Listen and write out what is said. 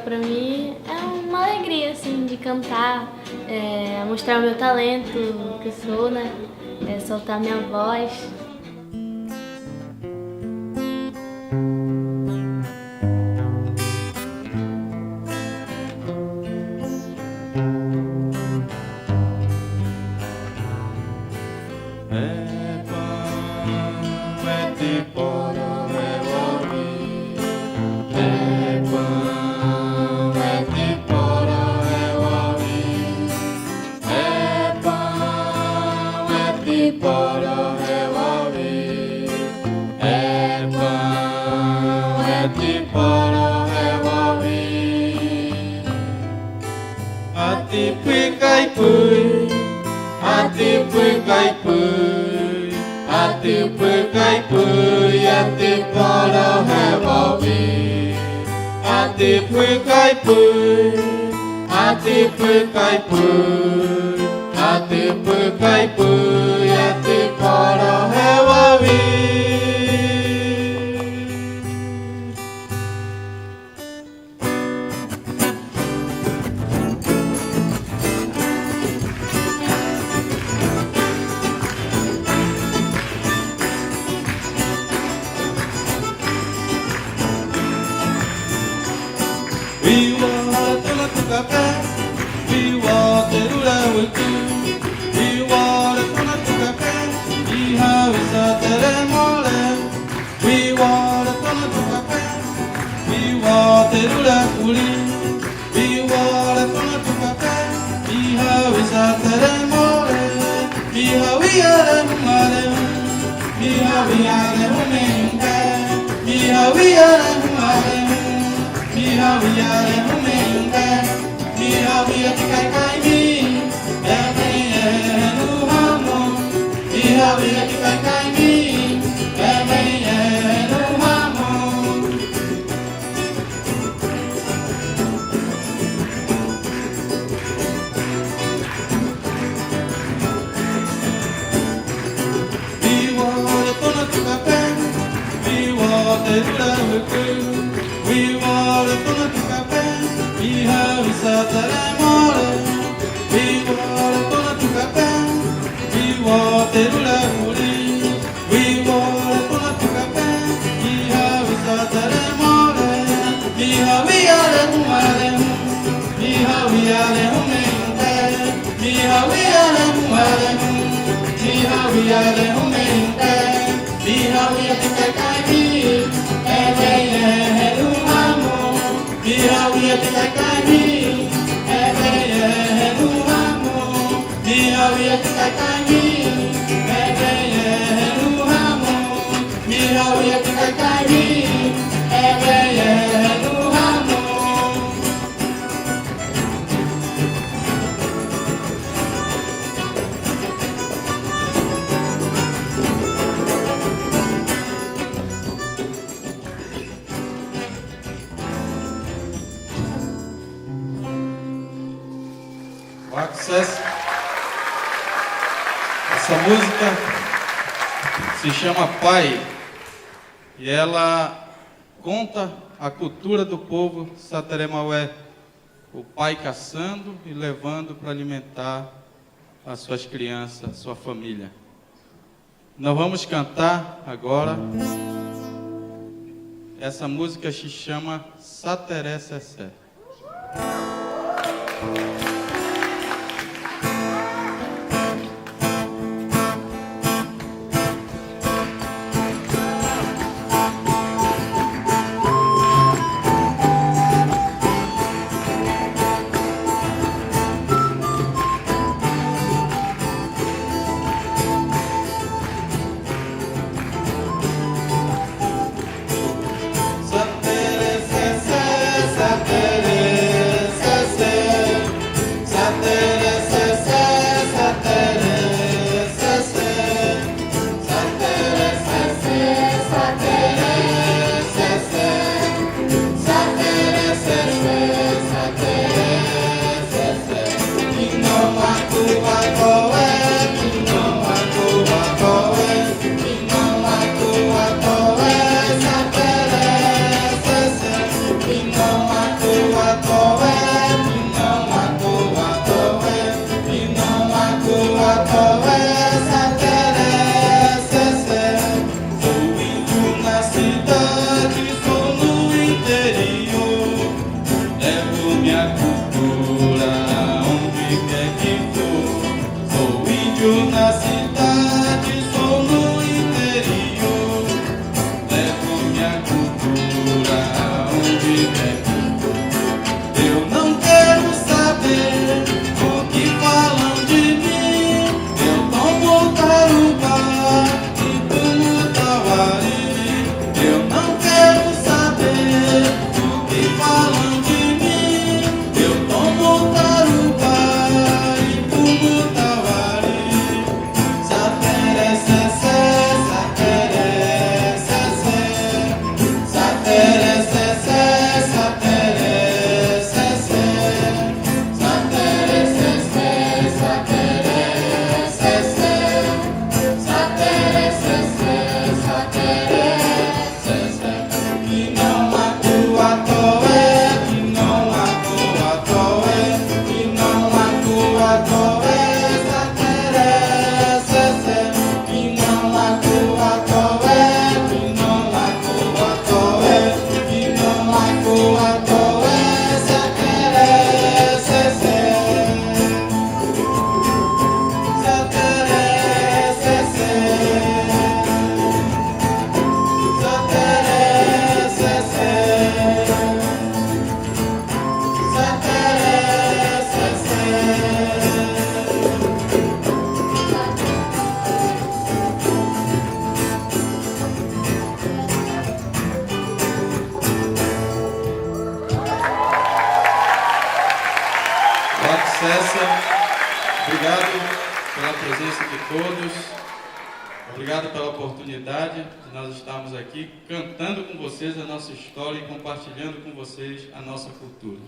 Pra mim é uma alegria assim de cantar, mostrar o meu talento que eu sou, né? Soltar minha voz. Essa música se chama Pai e ela conta a cultura do povo Sateré-Maué, o pai caçando e levando para alimentar as suas crianças, a sua família. Nós vamos cantar agora. Essa música se chama Sateré-Sessé. na cidade, sou no interior. Levo minha cultura aonde der. Eu não quero saber o que falam de mim. Eu tomo tarubá e fumo tawari. Eu não quero saber o que falam de mim. Eu tomo tarubá e fumo tawari. Satere sessé, satere sessé, satere sessé, satere sessé, satere sessé, satere sessé, satere sessé, satere sessé. Que não atua toé, que não atua toé, que não atua toé, satere sessé. Que não atua toé, que não atua toé, que não atua toé, satere sessé. Satere sessé. Satere sessé. Satere sessé. Roque César, obrigado pela presença de todos, obrigado pela oportunidade de nós estarmos aqui cantando com vocês a nossa história e compartilhando com vocês a nossa cultura.